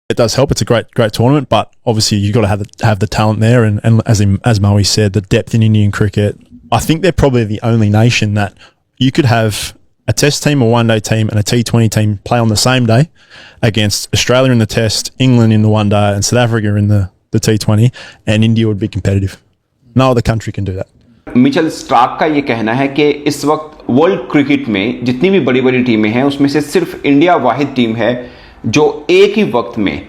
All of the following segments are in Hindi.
It does help. It's a great tournament, but obviously you've got to have the talent there, and as Moe said, the depth in Indian cricket. I think they're probably the only nation that you could have a Test team, a one-day team, and a T20 team play on the same day against Australia in the Test, England in the one-day, and South Africa in the T20, and India would be competitive. No other country can do that. Mitchell Starc का ये कहना है कि इस वक्त वर्ल्ड क्रिकेट में जितनी भी बड़ी बड़ी टीमें हैं उसमें से सिर्फ इंडिया वाहिद टीम है जो एक ही वक्त में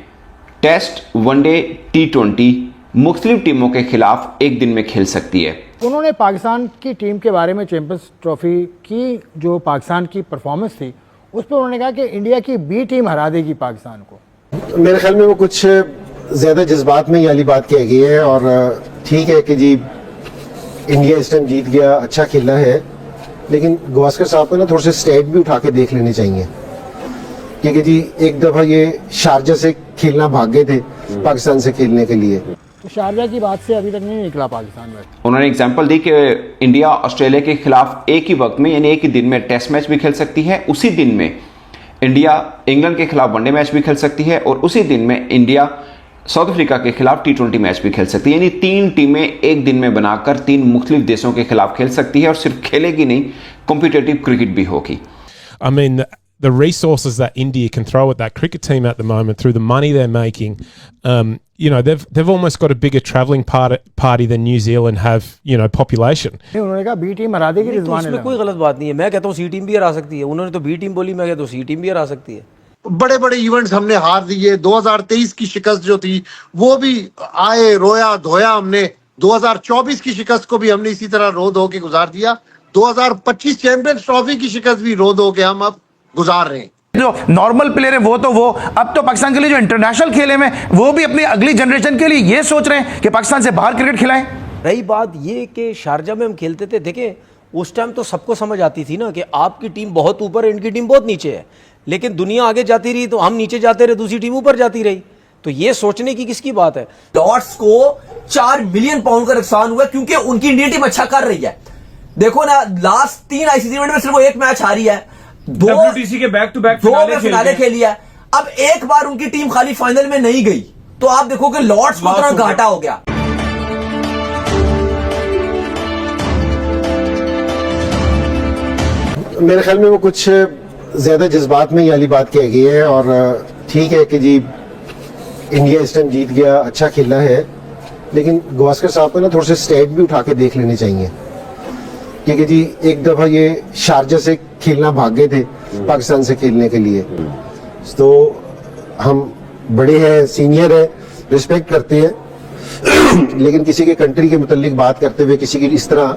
टेस्ट, वनडे, T20 मुख्तलिफ टीमों के खिलाफ एक दिन में खेल सकती है। उन्होंने पाकिस्तान की टीम के बारे में चैंपियंस ट्रॉफी की जो पाकिस्तान की परफॉर्मेंस थी उस पर उन्होंने कहा कि इंडिया की बी टीम हरा देगी पाकिस्तान को। मेरे ख्याल में वो कुछ ज़्यादा जज्बात में ये वाली बात कही गई है, और ठीक है कि जी इंडिया इस टाइम जीत गया, अच्छा खेला है, लेकिन गावस्कर साहब को ना थोड़े से स्टेट भी उठा के देख लेने चाहिए, क्योंकि जी एक दफ़ा ये शारजा से खेलना भाग गए थे पाकिस्तान से खेलने के लिए। तो शारजा की बात से अभी तक नहीं निकला पाकिस्तान में। उन्होंने एग्जांपल दी कि इंडिया ऑस्ट्रेलिया के खिलाफ एक ही वक्त में यानी एक ही दिन में टेस्ट मैच भी खेल सकती है, उसी दिन में इंडिया इंग्लैंड के खिलाफ वनडे मैच भी खेल सकती है, और उसी दिन में इंडिया साउथ अफ्रीका के खिलाफ T20 मैच भी खेल सकती है। यानी 3 टीमें एक दिन में बनाकर 3 मुख्तलिफ देशों के खिलाफ खेल सकती है, और सिर्फ खेलेगी नहीं, कॉम्पिटिटिव क्रिकेट भी होगी। I mean, the resources that India can throw at that cricket team at the moment through the money they're making, you know, they've almost got a bigger travelling party than New Zealand have, you know, population. उन्होंने कहा बी टीम हरा देगी रिजवान। इसमें कोई गलत बात नहीं है। मैं कहता हूँ सी टीम भी हरा सकती है। उन्होंने तो बी टीम बोली, मैं कहता हूँ सी टीम भी हरा सकती है। बड़े बड़े इवेंट्स हमने हार दिए। 2023 की शिकस्त जो थी वो भी आए, रोया धोया हमने। 2024 की शिकस्त को भी हमने इसी तरह रो धो के गुजार दिया। 2025 चैंपियंस ट्रॉफी की शिकस्त भी रो धो के हम अब गुजार रहे हैं। जो नॉर्मल प्लेयर है वो अब तो पाकिस्तान के लिए जो इंटरनेशनल खेले में वो भी अपनी अगली जनरेशन के लिए ये सोच रहे हैं कि पाकिस्तान से बाहर क्रिकेट खिलाएं। रही बात ये कि शारजा में हम खेलते थे, देखें उस टाइम तो सबको समझ आती थी ना कि आपकी टीम बहुत ऊपर है, इनकी टीम बहुत नीचे है, लेकिन दुनिया आगे जाती रही तो हम नीचे जाते रहे, दूसरी टीम ऊपर जाती रही। तो ये सोचने की किसकी बात है? लॉर्ड्स को 4 मिलियन पाउंड का नुकसान हुआ क्योंकि उनकी इंडियन टीम अच्छा कर रही है। देखो ना, लास्ट 3 आईसीसी इवेंट में सिर्फ वो 1 मैच हारी है, 2 WTC के बैक टू बैक फिनाले खेली है। अब एक बार उनकी टीम खाली फाइनल में नहीं गई तो आप देखो कि लॉर्ड्स को इतना घाटा हो गया। मेरे ख्याल में वो कुछ ज़्यादा जज्बात में ये वाली बात कही गई है, और ठीक है कि जी इंडिया इस टाइम जीत गया, अच्छा खेला है, लेकिन गावस्कर साहब को ना थोड़े से स्टेट भी उठा के देख लेने चाहिए, क्योंकि जी एक दफ़ा ये शारजा से खेलना भाग गए थे पाकिस्तान से खेलने के लिए। तो हम बड़े हैं, सीनियर हैं, रिस्पेक्ट करते हैं, लेकिन किसी के कंट्री के मुतालिक बात करते हुए किसी की इस तरह,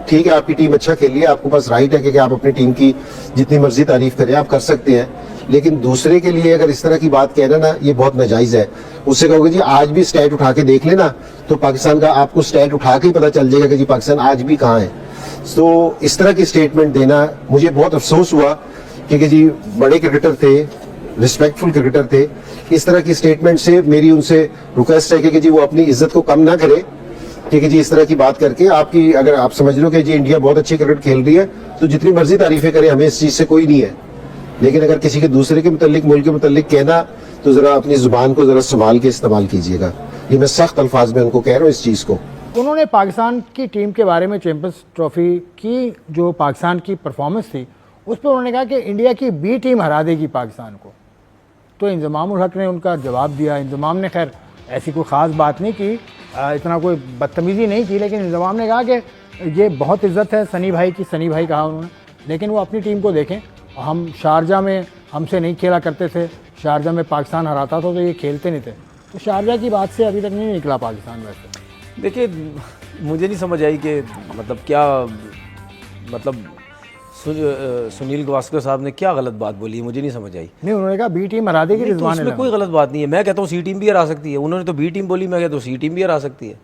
ठीक है आपकी टीम अच्छा खेली है, आपको पास राइट है कि आप अपनी टीम की जितनी मर्जी तारीफ करें, आप कर सकते हैं, लेकिन दूसरे के लिए अगर इस तरह की बात कहना ना, ये बहुत नाजायज है। उससे कहोगे जी आज भी स्टैट उठा के देख लेना, तो पाकिस्तान का आपको स्टैट उठा के ही पता चल जाएगा कि जी पाकिस्तान आज भी कहाँ है। तो इस तरह की स्टेटमेंट देना मुझे बहुत अफसोस हुआ, क्योंकि जी बड़े क्रिकेटर थे, रिस्पेक्टफुल क्रिकेटर थे। इस तरह की स्टेटमेंट से मेरी उनसे रिक्वेस्ट है कि जी वो अपनी इज्जत को कम ना करे, क्योंकि जी इस तरह की बात करके आपकी, अगर आप समझ लो कि जी इंडिया बहुत अच्छी क्रिकेट खेल रही है तो जितनी मर्जी तारीफें करें, हमें इस चीज से कोई नहीं है, लेकिन अगर किसी के दूसरे के मुतालिक, मुल्क के मुतालिक कहना, तो जरा अपनी जुबान को जरा संभाल के इस्तेमाल कीजिएगा। ये मैं सख्त अल्फाज में उनको कह रहा हूँ इस चीज को। उन्होंने पाकिस्तान की टीम के बारे में चैंपियंस ट्रॉफी की जो पाकिस्तान की परफॉर्मेंस थी उस पर उन्होंने कहा कि इंडिया की बी टीम हरा देगी पाकिस्तान को। तो इंजमाम उल हक ने उनका जवाब दिया। इंजमाम ने खैर ऐसी कोई ख़ास बात नहीं की, इतना कोई बदतमीज़ी नहीं की, लेकिन इंजमाम ने कहा कि ये बहुत इज़्ज़त है सनी भाई की, सनी भाई कहा उन्होंने, लेकिन वो अपनी टीम को देखें। हम शारजा में हमसे नहीं खेला करते थे, शारजा में पाकिस्तान हराता था तो ये खेलते नहीं थे। तो शारजा की बात से अभी तक नहीं निकला पाकिस्तान। वैसे देखिए मुझे नहीं समझ आई कि मतलब क्या, मतलब सुनील गावस्कर साहब ने क्या गलत बात बोली, मुझे नहीं समझ आई। नहीं, उन्होंने कहा बी टीम हरा देगी रिजवान। तो इसमें कोई गलत बात नहीं है। मैं कहता हूँ सी टीम भी हरा सकती है। उन्होंने तो बी टीम बोली, मैं कहता हूँ सी टीम भी हरा सकती है।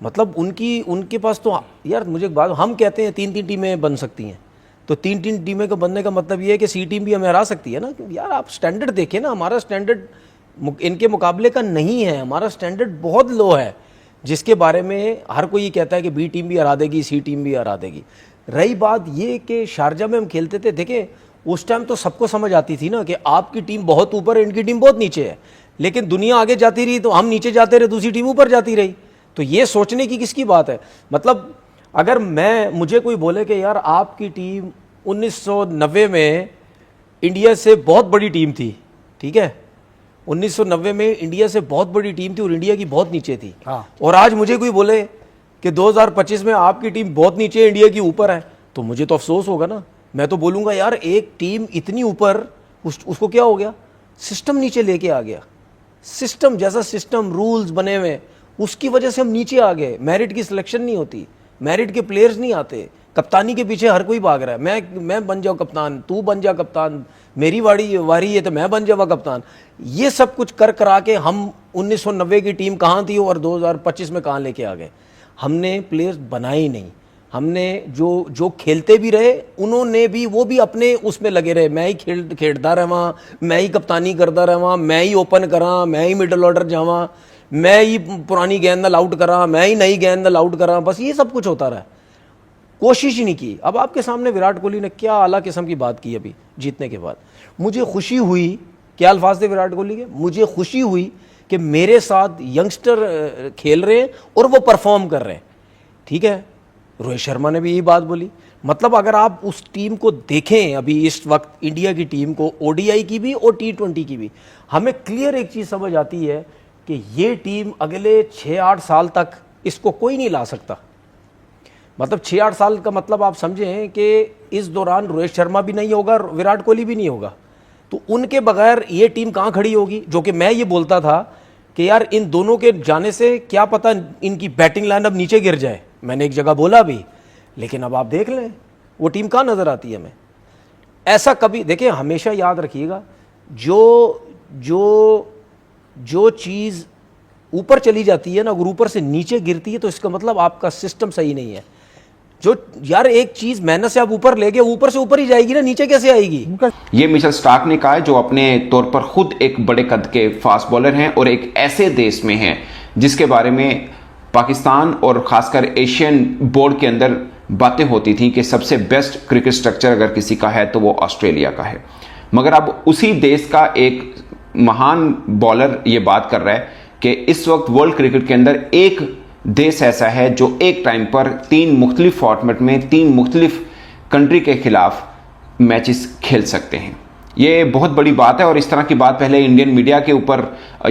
मतलब उनके पास तो, यार मुझे एक बात, हम कहते हैं 3-3 टीमें बन सकती हैं, तो 3-3 टीमें को बनने का मतलब ये है कि सी टीम भी हमें हरा सकती है ना। यार आप स्टैंडर्ड देखें ना, हमारा स्टैंडर्ड इनके मुकाबले का नहीं है, हमारा स्टैंडर्ड बहुत लो है, जिसके बारे में हर कोई ये कहता है कि बी टीम भी हरा देगी, सी टीम भी हरा देगी। रही बात ये कि शारजा में हम खेलते थे, देखें उस टाइम तो सबको समझ आती थी ना कि आपकी टीम बहुत ऊपर है, इनकी टीम बहुत नीचे है, लेकिन दुनिया आगे जाती रही तो हम नीचे जाते रहे, दूसरी टीम ऊपर जाती रही। तो ये सोचने की किसकी बात है? मतलब अगर मुझे कोई बोले कि यार आपकी टीम 1990 में इंडिया से बहुत बड़ी टीम थी, ठीक है, 1990 में इंडिया से बहुत बड़ी टीम थी और इंडिया की बहुत नीचे थी, और आज मुझे कोई बोले कि 2025 में आपकी टीम बहुत नीचे है, इंडिया की ऊपर है, तो मुझे तो अफसोस होगा ना। मैं तो बोलूँगा यार एक टीम इतनी ऊपर, उसको क्या हो गया? सिस्टम नीचे लेके आ गया। सिस्टम जैसा सिस्टम, रूल्स बने हुए, उसकी वजह से हम नीचे आ गए। मेरिट की सिलेक्शन नहीं होती, मेरिट के प्लेयर्स नहीं आते, कप्तानी के पीछे हर कोई भाग रहा है। मैं बन जाऊँ कप्तान, तू बन जा कप्तान, मेरी वारी है तो मैं बन जाऊँगा कप्तान। ये सब कुछ कर करा के हम 1990 की टीम कहाँ थी और 2025 में कहाँ लेके आ गए। हमने प्लेयर्स बनाए ही नहीं। हमने जो खेलते भी रहे उन्होंने भी, वो भी अपने उसमें लगे रहे, मैं ही खेलता रहा, मैं ही कप्तानी करता रहा, मैं ही ओपन करा, मैं ही मिडल ऑर्डर जावा, मैं ही पुरानी गेंद नाल आउट करा, मैं ही नई गेंद नाल आउट करा, बस ये सब कुछ होता रहा। कोशिश ही नहीं की। अब आपके सामने विराट कोहली ने क्या आला किस्म की बात की अभी जीतने के बाद। मुझे खुशी हुई, क्या अल्फाज थे विराट कोहली के, मुझे खुशी हुई कि मेरे साथ यंगस्टर खेल रहे हैं और वो परफॉर्म कर रहे हैं, ठीक है। रोहित शर्मा ने भी यही बात बोली। मतलब अगर आप उस टीम को देखें अभी इस वक्त इंडिया की टीम को, ओडीआई की भी और T20 की भी, हमें क्लियर एक चीज़ समझ आती है कि ये टीम अगले 6-8 साल तक इसको कोई नहीं ला सकता। मतलब 6-8 साल का मतलब आप समझें कि इस दौरान रोहित शर्मा भी नहीं होगा, विराट कोहली भी नहीं होगा, तो उनके बगैर ये टीम कहाँ खड़ी होगी। जो कि मैं ये बोलता था कि यार इन दोनों के जाने से क्या पता इनकी बैटिंग लाइन अब नीचे गिर जाए, मैंने एक जगह बोला भी, लेकिन अब आप देख लें वो टीम कहाँ नज़र आती है हमें। ऐसा कभी देखिए, हमेशा याद रखिएगा, जो चीज़ ऊपर चली जाती है ना, अगर ऊपर से नीचे गिरती है तो इसका मतलब आपका सिस्टम सही नहीं है। जो यार एक चीज मेहनत से आप ऊपर ले गए, ऊपर से ऊपर ही जाएगी ना, नीचे कैसे आएगी। ये मिचेल स्टार्क ने कहा है, जो अपने तौर पर खुद एक बड़े कद के फास्ट बॉलर हैं और एक ऐसे देश में हैं जिसके बारे में पाकिस्तान और खासकर एशियन बोर्ड के अंदर बातें होती थी कि सबसे बेस्ट क्रिकेट स्ट्रक्चर अगर किसी का है तो वो ऑस्ट्रेलिया का है। मगर अब उसी देश का एक महान बॉलर ये बात कर रहा है कि इस वक्त वर्ल्ड क्रिकेट के अंदर एक देश ऐसा है जो एक टाइम पर 3 मुख्तलिफ फॉर्मेट में 3 मुख्तलिफ कंट्री के खिलाफ मैचेस खेल सकते हैं। ये बहुत बड़ी बात है और इस तरह की बात पहले इंडियन मीडिया के ऊपर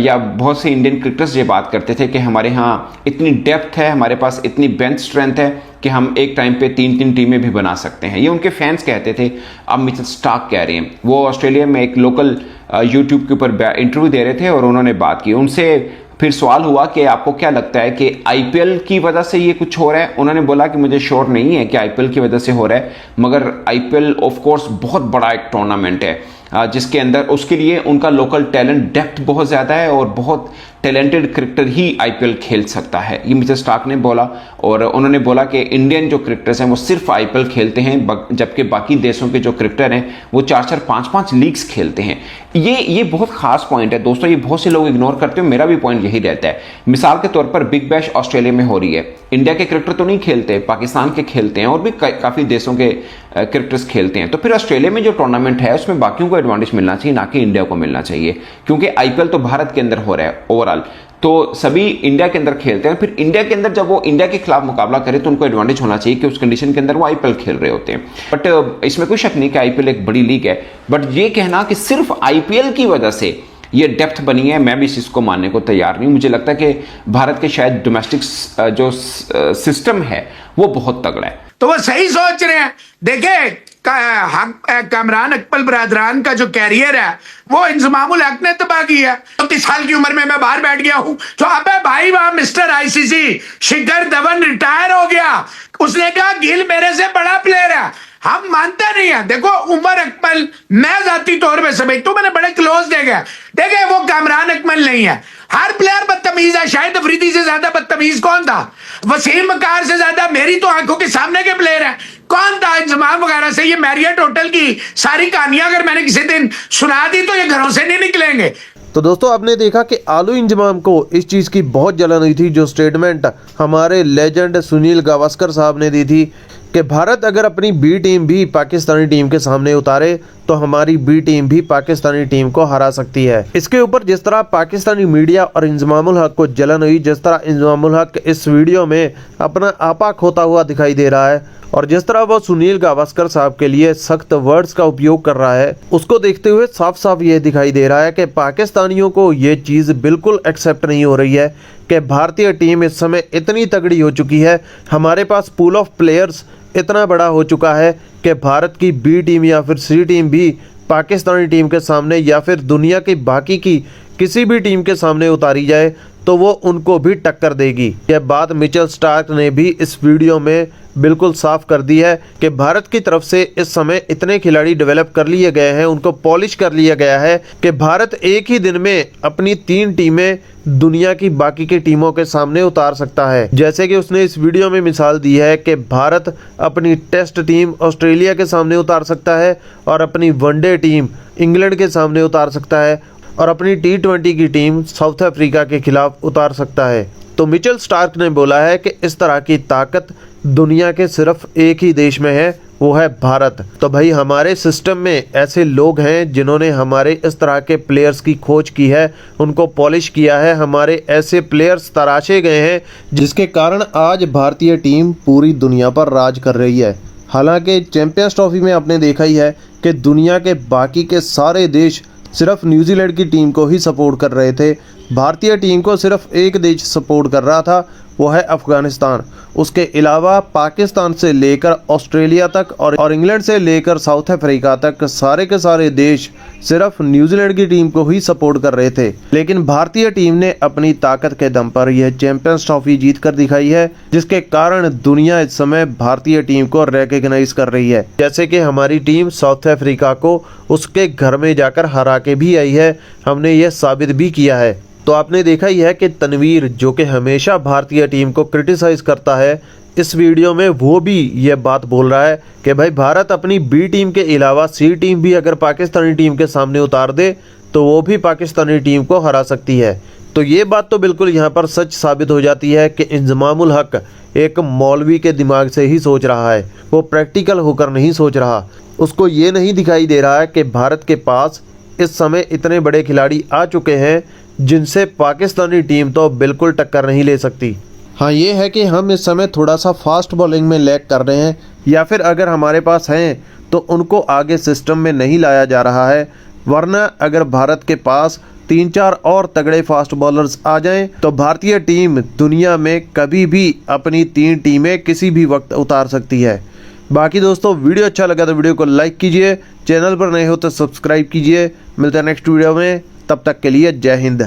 या बहुत से इंडियन क्रिकेटर्स ये बात करते थे कि हमारे यहाँ इतनी डेप्थ है, हमारे पास इतनी बेंच स्ट्रेंथ है कि हम एक टाइम पे 3-3 टीमें भी बना सकते हैं। ये उनके फैंस कहते थे। अब मिचेल स्टार्क कह रहे हैं, वो ऑस्ट्रेलिया में एक लोकल यूट्यूब के ऊपर इंटरव्यू दे रहे थे और उन्होंने बात की। उनसे फिर सवाल हुआ कि आपको क्या लगता है कि आईपीएल की वजह से ये कुछ हो रहा है। उन्होंने बोला कि मुझे श्योर नहीं है कि आईपीएल की वजह से हो रहा है, मगर आईपीएल ऑफ कोर्स बहुत बड़ा एक टूर्नामेंट है जिसके अंदर उसके लिए उनका लोकल टैलेंट डेप्थ बहुत ज़्यादा है और बहुत टैलेंटेड क्रिकेटर ही आईपीएल खेल सकता है, ये मिचेल स्टार्क ने बोला। और उन्होंने बोला कि इंडियन जो क्रिकेटर्स हैं वो सिर्फ आईपीएल खेलते हैं, जबकि बाकी देशों के जो क्रिकेटर हैं वो 4-4, 5-5 लीग्स खेलते हैं। ये बहुत खास पॉइंट है दोस्तों, ये बहुत से लोग इग्नोर करते हो, मेरा भी पॉइंट यही रहता है। मिसाल के तौर पर बिग बैश ऑस्ट्रेलिया में हो रही है, इंडिया के क्रिकेटर तो नहीं खेलते, पाकिस्तान के खेलते हैं और भी काफ़ी देशों के क्रिकेटर्स खेलते हैं। तो फिर ऑस्ट्रेलिया में जो टूर्नामेंट है उसमें बाकियों को एडवांटेज मिलना चाहिए, ना कि इंडिया को मिलना चाहिए, क्योंकि आईपीएल तो भारत के अंदर हो रहा है ओवरऑल, तो सभी इंडिया के अंदर खेलते हैं। फिर इंडिया के अंदर जब वो इंडिया के खिलाफ मुकाबला करे तो उनको एडवांटेज होना चाहिए कि उस कंडीशन के अंदर वो आईपीएल खेल रहे होते हैं। बट इसमें कोई शक नहीं कि आईपीएल एक बड़ी लीग है, बट ये कहना कि सिर्फ आईपीएल की वजह से ये डेप्थ बनी है, मैं भी इस चीज को मानने को तैयार नहीं। मुझे लगता है कि भारत के शायद डोमेस्टिक जो सिस्टम है वो बहुत तगड़ा है। तो वो सही सोच रहे हैं। देखे कामरान अकबर बरादरान का जो कैरियर है वो इंजमामुल हक ने तबाह किया है। 30 साल की उम्र में मैं बाहर बैठ गया हूं, तो अबे भाई वहां mister ICC Shikhar Dhawan retire हो गया, उसने कहा गिल मेरे से बड़ा प्लेयर है, हम मानते नहीं है। देखो उमर अकमल मैं जाती तौर पे समझता हूं, मैंने बड़े क्लोज देखे वो कामरान अकमल नहीं है। हर प्लेयर बदतमीज है, शाहिद अफरीदी से ज्यादा बदतमीज कौन था? वसीम मकार से ज्यादा मेरी तो आंखों के सामने के प्लेयर है कौन था? इंजमाम वगैरह से ये मैरियट होटल की सारी कहानियां अगर मैंने किसी दिन सुना दी तो ये घरों से नहीं निकलेंगे। तो दोस्तों आपने देखा कि आलू इंजमाम को इस चीज़ की बहुत जलन हुई थी जो स्टेटमेंट हमारे लेजेंड सुनील गावस्कर साहब ने दी थी कि भारत अगर अपनी बी टीम भी पाकिस्तानी टीम के सामने उतारे तो हमारी बी टीम भी पाकिस्तानी टीम को हरा सकती है। इसके ऊपर जिस तरह पाकिस्तानी मीडिया और इंजमामुल हक को जलन हुई, जिस तरह इंजमामुल हक इस वीडियो में अपना आपा खोता हुआ दिखाई दे रहा है और जिस तरह वो सुनील गावस्कर साहब के लिए सख्त वर्ड्स का उपयोग कर रहा है, उसको देखते हुए साफ साफ ये दिखाई दे रहा है कि पाकिस्तानियों को ये चीज़ बिल्कुल एक्सेप्ट नहीं हो रही है कि भारतीय टीम इस समय इतनी तगड़ी हो चुकी है, हमारे पास पूल ऑफ प्लेयर्स इतना बड़ा हो चुका है कि भारत की बी टीम या फिर सी टीम भी पाकिस्तानी टीम के सामने या फिर दुनिया की बाकी की किसी भी टीम के सामने उतारी जाए तो वो उनको भी टक्कर देगी। यह बात मिचेल स्टार्क ने भी इस वीडियो में बिल्कुल साफ कर दी है कि भारत की तरफ से इस समय इतने खिलाड़ी डेवलप कर लिए गए हैं, उनको पॉलिश कर लिया गया है कि भारत एक ही दिन में अपनी 3 टीमें दुनिया की बाकी की टीमों के सामने उतार सकता है। जैसे कि उसने इस वीडियो में मिसाल दी है कि भारत अपनी टेस्ट टीम ऑस्ट्रेलिया के सामने उतार सकता है और अपनी वनडे टीम इंग्लैंड के सामने उतार सकता है और अपनी T20 की टीम साउथ अफ्रीका के खिलाफ उतार सकता है। तो मिचेल स्टार्क ने बोला है कि इस तरह की ताकत दुनिया के सिर्फ एक ही देश में है, वो है भारत। तो भाई हमारे सिस्टम में ऐसे लोग हैं जिन्होंने हमारे इस तरह के प्लेयर्स की खोज की है, उनको पॉलिश किया है, हमारे ऐसे प्लेयर्स तराशे गए हैं जिसके कारण आज भारतीय टीम पूरी दुनिया पर राज कर रही है। हालांकि चैंपियंस ट्रॉफी में आपने देखा ही है कि दुनिया के बाकी के सारे देश सिर्फ न्यूजीलैंड की टीम को ही सपोर्ट कर रहे थे, भारतीय टीम को सिर्फ एक देश सपोर्ट कर रहा था, वो है अफगानिस्तान। उसके अलावा पाकिस्तान से लेकर ऑस्ट्रेलिया तक और इंग्लैंड से लेकर साउथ अफ्रीका तक सारे के सारे देश सिर्फ न्यूजीलैंड की टीम को ही सपोर्ट कर रहे थे। लेकिन भारतीय टीम ने अपनी ताकत के दम पर यह चैंपियंस ट्रॉफी जीत कर दिखाई है, जिसके कारण दुनिया इस समय भारतीय टीम को रिकॉग्नाइज कर रही है। जैसे कि हमारी टीम साउथ अफ्रीका को उसके घर में जाकर हरा के भी आई है, हमने यह साबित भी किया है। तो आपने देखा ही है कि तनवीर जो कि हमेशा भारतीय टीम को क्रिटिसाइज करता है, इस वीडियो में वो भी ये बात बोल रहा है कि भाई भारत अपनी बी टीम के अलावा सी टीम भी अगर पाकिस्तानी टीम के सामने उतार दे तो वो भी पाकिस्तानी टीम को हरा सकती है। तो ये बात तो बिल्कुल यहाँ पर सच साबित हो जाती है कि इंजमामुल हक एक मौलवी के दिमाग से ही सोच रहा है, वो प्रैक्टिकल होकर नहीं सोच रहा। उसको ये नहीं दिखाई दे रहा है कि भारत के पास इस समय इतने बड़े खिलाड़ी आ चुके हैं जिनसे पाकिस्तानी टीम तो बिल्कुल टक्कर नहीं ले सकती। हाँ, ये है कि हम इस समय थोड़ा सा फास्ट बॉलिंग में लैग कर रहे हैं, या फिर अगर हमारे पास हैं तो उनको आगे सिस्टम में नहीं लाया जा रहा है। वरना अगर भारत के पास 3-4 और तगड़े फास्ट बॉलर्स आ जाएं तो भारतीय टीम दुनिया में कभी भी अपनी 3 टीमें किसी भी वक्त उतार सकती है। बाकी दोस्तों, वीडियो अच्छा लगा तो वीडियो को लाइक कीजिए, चैनल पर नए हो तो सब्सक्राइब कीजिए। मिलते हैं नेक्स्ट वीडियो में, तब तक के लिए जय हिंद।